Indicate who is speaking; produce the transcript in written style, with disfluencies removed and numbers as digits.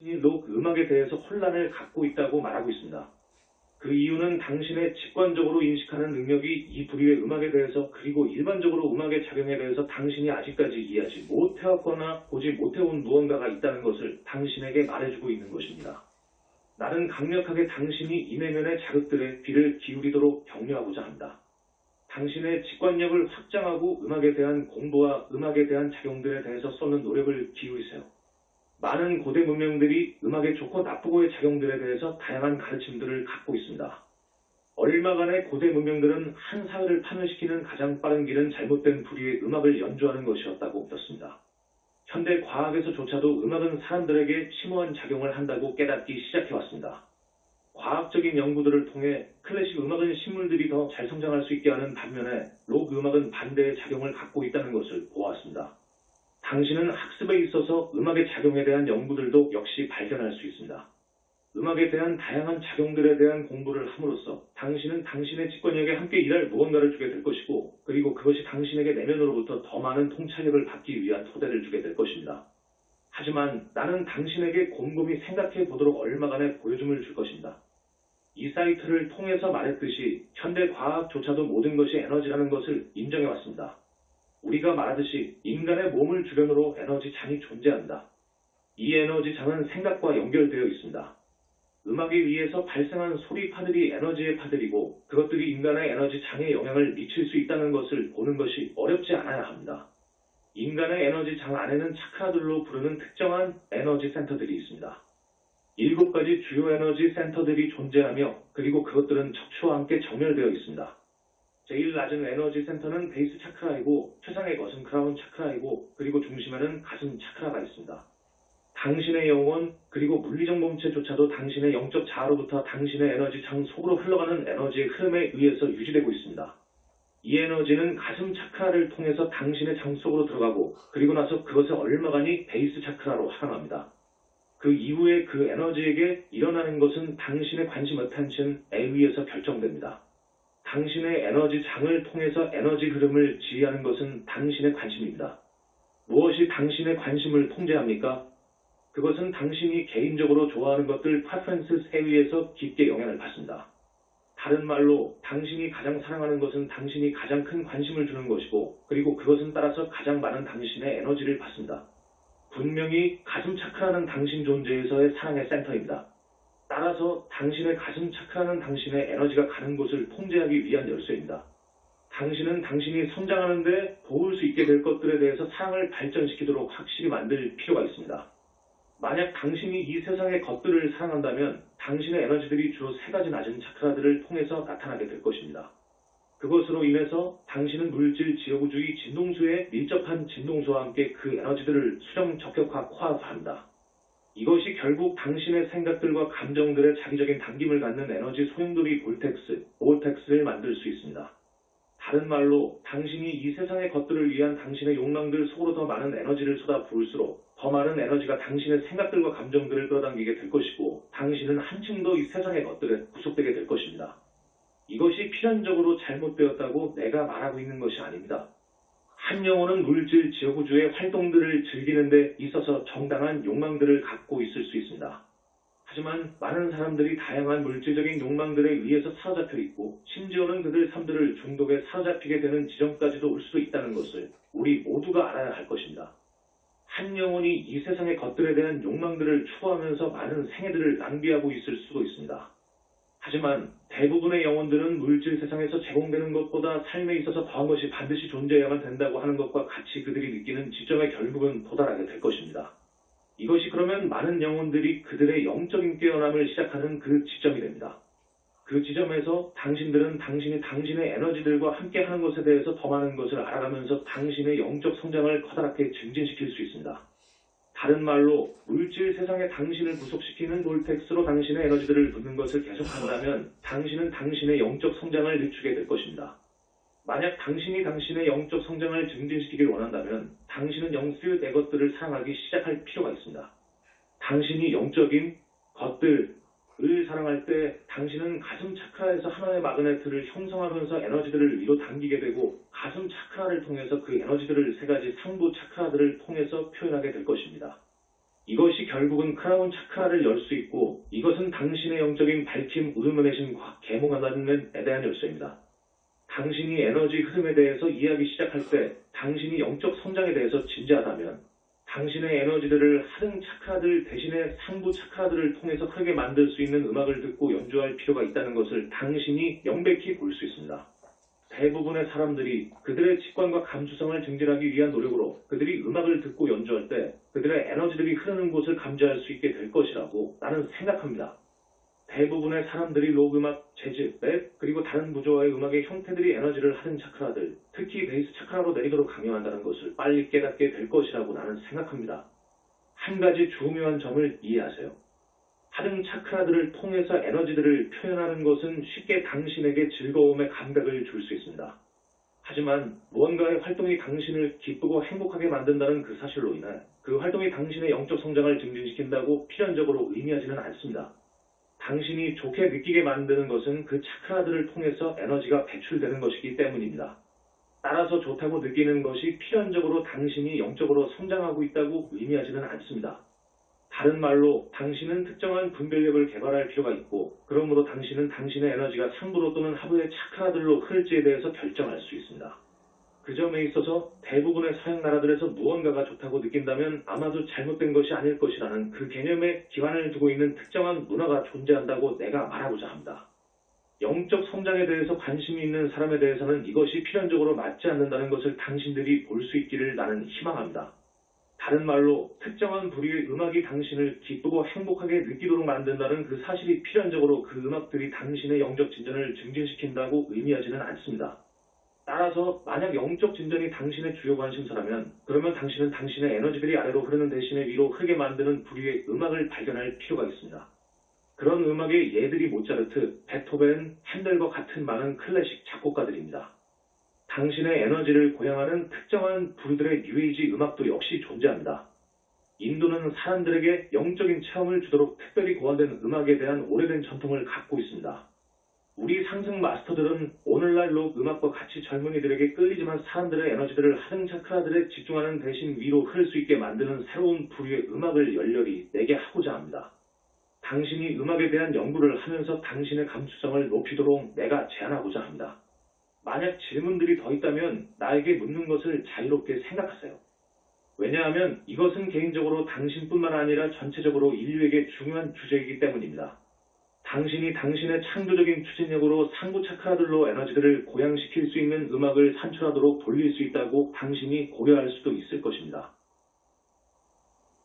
Speaker 1: 록 음악에 대해서 혼란을 갖고 있다고 말하고 있습니다. 그 이유는 당신의 직관적으로 인식하는 능력이 이 부류의 음악에 대해서 그리고 일반적으로 음악의 작용에 대해서 당신이 아직까지 이해하지 못해왔거나 보지 못해온 무언가가 있다는 것을 당신에게 말해주고 있는 것입니다. 나는 강력하게 당신이 이 내면의 자극들에 귀를 기울이도록 격려하고자 한다. 당신의 직관력을 확장하고 음악에 대한 공부와 음악에 대한 작용들에 대해서 쏟는 노력을 기울이세요. 많은 고대 문명들이 음악의 좋고 나쁘고의 작용들에 대해서 다양한 가르침들을 갖고 있습니다. 얼마간의 고대 문명들은 한 사회를 파멸시키는 가장 빠른 길은 잘못된 부류의 음악을 연주하는 것이었다고 믿었습니다. 현대 과학에서조차도 음악은 사람들에게 심오한 작용을 한다고 깨닫기 시작해왔습니다. 과학적인 연구들을 통해 클래식 음악은 식물들이 더 잘 성장할 수 있게 하는 반면에 록 음악은 반대의 작용을 갖고 있다는 것을 보았습니다. 당신은 학습에 있어서 음악의 작용에 대한 연구들도 역시 발견할 수 있습니다. 음악에 대한 다양한 작용들에 대한 공부를 함으로써 당신은 당신의 직관력에 함께 일할 무언가를 주게 될 것이고 그리고 그것이 당신에게 내면으로부터 더 많은 통찰력을 받기 위한 토대를 주게 될 것입니다. 하지만 나는 당신에게 곰곰이 생각해 보도록 얼마간의 보여줌을 줄 것입니다. 이 사이트를 통해서 말했듯이 현대 과학조차도 모든 것이 에너지라는 것을 인정해왔습니다. 우리가 말하듯이 인간의 몸을 주변으로 에너지 장이 존재한다. 이 에너지 장은 생각과 연결되어 있습니다. 음악에 의해서 발생한 소리 파들이 에너지의 파들이고 그것들이 인간의 에너지 장에 영향을 미칠 수 있다는 것을 보는 것이 어렵지 않아야 합니다. 인간의 에너지 장 안에는 차크라들로 부르는 특정한 에너지 센터들이 있습니다. 7가지 주요 에너지 센터들이 존재하며 그리고 그것들은 척추와 함께 정렬되어 있습니다. 제일 낮은 에너지 센터는 베이스 차크라이고 최상의 것은 크라운 차크라이고 그리고 중심에는 가슴 차크라가 있습니다. 당신의 영혼 그리고 물리적 몸체조차도 당신의 영적 자아로부터 당신의 에너지 장 속으로 흘러가는 에너지의 흐름에 의해서 유지되고 있습니다. 이 에너지는 가슴 차크라를 통해서 당신의 장 속으로 들어가고 그리고 나서 그것의 얼마간이 베이스 차크라로 하강합니다. 그 이후에 그 에너지에게 일어나는 것은 당신의 관심 어텐션에 의해서 결정됩니다. 당신의 에너지 장을 통해서 에너지 흐름을 지휘하는 것은 당신의 관심입니다. 무엇이 당신의 관심을 통제합니까? 그것은 당신이 개인적으로 좋아하는 것들 preferences에 의해서 깊게 영향을 받습니다. 다른 말로 당신이 가장 사랑하는 것은 당신이 가장 큰 관심을 주는 것이고 그리고 그것은 따라서 가장 많은 당신의 에너지를 받습니다. 분명히 가슴 차크라는 당신 존재에서의 사랑의 센터입니다. 따라서 당신의 가슴 차크라는 당신의 에너지가 가는 곳을 통제하기 위한 열쇠입니다. 당신은 당신이 성장하는데 도울 수 있게 될 것들에 대해서 사랑을 발전시키도록 확실히 만들 필요가 있습니다. 만약 당신이 이 세상의 것들을 사랑한다면 당신의 에너지들이 주로 3가지 낮은 차크라들을 통해서 나타나게 될 것입니다. 그것으로 인해서 당신은 물질, 지역우주의, 진동수에 밀접한 진동수와 함께 그 에너지들을 수령, 적격화, 코아합니다. 이것이 결국 당신의 생각들과 감정들의 자기적인 당김을 갖는 에너지 소용돌이 볼텍스를 만들 수 있습니다. 다른 말로 당신이 이 세상의 것들을 위한 당신의 욕망들 속으로 더 많은 에너지를 쏟아 부을수록 더 많은 에너지가 당신의 생각들과 감정들을 끌어당기게 될 것이고 당신은 한층 더 이 세상의 것들에 구속되게 될 것입니다. 이것이 필연적으로 잘못되었다고 내가 말하고 있는 것이 아닙니다. 한 영혼은 물질, 지역우주의 활동들을 즐기는 데 있어서 정당한 욕망들을 갖고 있을 수 있습니다. 하지만 많은 사람들이 다양한 물질적인 욕망들에 의해서 사로잡혀 있고 심지어는 그들 삶들을 중독에 사로잡히게 되는 지점까지도 올 수도 있다는 것을 우리 모두가 알아야 할 것입니다. 한 영혼이 이 세상의 것들에 대한 욕망들을 추구하면서 많은 생애들을 낭비하고 있을 수도 있습니다. 하지만 대부분의 영혼들은 물질 세상에서 제공되는 것보다 삶에 있어서 더한 것이 반드시 존재해야만 된다고 하는 것과 같이 그들이 느끼는 지점에 결국은 도달하게 될 것입니다. 이것이 그러면 많은 영혼들이 그들의 영적인 깨어남을 시작하는 그 지점이 됩니다. 그 지점에서 당신들은 당신이 당신의 에너지들과 함께 하는 것에 대해서 더 많은 것을 알아가면서 당신의 영적 성장을 커다랗게 증진시킬 수 있습니다. 다른 말로 물질 세상에 당신을 구속시키는 볼텍스로 당신의 에너지들을 붓는 것을 계속한다면 당신은 당신의 영적 성장을 늦추게 될 것입니다. 만약 당신이 당신의 영적 성장을 증진시키길 원한다면 당신은 영스의 내 것들을 사랑하기 시작할 필요가 있습니다. 당신이 영적인 것들을 사랑할 때 당신은 가슴 차크라에서 하나의 마그네트를 형성하면서 에너지들을 위로 당기게 되고 가슴 차크라를 통해서 그 에너지들을 3가지 상부 차크라들을 통해서 표현하게 될 것입니다. 이것이 결국은 크라운 차크라를 열 수 있고 이것은 당신의 영적인 밝힘, 울루미네이션과 계몽하는 데 대한 열쇠입니다. 당신이 에너지 흐름에 대해서 이해하기 시작할 때 당신이 영적 성장에 대해서 진지하다면 당신의 에너지들을 하등 차크라들 대신에 상부 차크라들을 통해서 흐르게 만들 수 있는 음악을 듣고 연주할 필요가 있다는 것을 당신이 명백히 볼 수 있습니다. 대부분의 사람들이 그들의 직관과 감수성을 증진하기 위한 노력으로 그들이 음악을 듣고 연주할 때 그들의 에너지들이 흐르는 곳을 감지할 수 있게 될 것이라고 나는 생각합니다. 대부분의 사람들이 록 음악, 재즈, 랩, 그리고 다른 구조와의 음악의 형태들이 에너지를 하등 차크라들, 특히 베이스 차크라로 내리도록 강요한다는 것을 빨리 깨닫게 될 것이라고 나는 생각합니다. 한 가지 중요한 점을 이해하세요. 하등 차크라들을 통해서 에너지들을 표현하는 것은 쉽게 당신에게 즐거움의 감각을 줄 수 있습니다. 하지만 무언가의 활동이 당신을 기쁘고 행복하게 만든다는 그 사실로 인해 그 활동이 당신의 영적 성장을 증진시킨다고 필연적으로 의미하지는 않습니다. 당신이 좋게 느끼게 만드는 것은 그 차크라들을 통해서 에너지가 배출되는 것이기 때문입니다. 따라서 좋다고 느끼는 것이 필연적으로 당신이 영적으로 성장하고 있다고 의미하지는 않습니다. 다른 말로 당신은 특정한 분별력을 개발할 필요가 있고 그러므로 당신은 당신의 에너지가 상부로 또는 하부의 차크라들로 흐를지에 대해서 결정할 수 있습니다. 그 점에 있어서 대부분의 서양 나라들에서 무언가가 좋다고 느낀다면 아마도 잘못된 것이 아닐 것이라는 그 개념에 기반을 두고 있는 특정한 문화가 존재한다고 내가 말하고자 합니다. 영적 성장에 대해서 관심이 있는 사람에 대해서는 이것이 필연적으로 맞지 않는다는 것을 당신들이 볼 수 있기를 나는 희망합니다. 다른 말로 특정한 부류의 음악이 당신을 기쁘고 행복하게 느끼도록 만든다는 그 사실이 필연적으로 그 음악들이 당신의 영적 진전을 증진시킨다고 의미하지는 않습니다. 따라서 만약 영적 진전이 당신의 주요 관심사라면 그러면 당신은 당신의 에너지들이 아래로 흐르는 대신에 위로 흐르게 만드는 부류의 음악을 발견할 필요가 있습니다. 그런 음악의 예들이 모차르트, 베토벤, 핸델과 같은 많은 클래식 작곡가들입니다. 당신의 에너지를 고양하는 특정한 부류들의 뉴에이지 음악도 역시 존재합니다. 인도는 사람들에게 영적인 체험을 주도록 특별히 고안된 음악에 대한 오래된 전통을 갖고 있습니다. 우리 상승 마스터들은 오늘날 록 음악과 같이 젊은이들에게 끌리지만 사람들의 에너지들을 하등 차크라들에 집중하는 대신 위로 흐를 수 있게 만드는 새로운 부류의 음악을 열렬히 내게 하고자 합니다. 당신이 음악에 대한 연구를 하면서 당신의 감수성을 높이도록 내가 제안하고자 합니다. 만약 질문들이 더 있다면 나에게 묻는 것을 자유롭게 생각하세요. 왜냐하면 이것은 개인적으로 당신뿐만 아니라 전체적으로 인류에게 중요한 주제이기 때문입니다. 당신이 당신의 창조적인 추진력으로 상부 차크라들로 에너지들을 고양시킬 수 있는 음악을 산출하도록 돌릴 수 있다고 당신이 고려할 수도 있을 것입니다.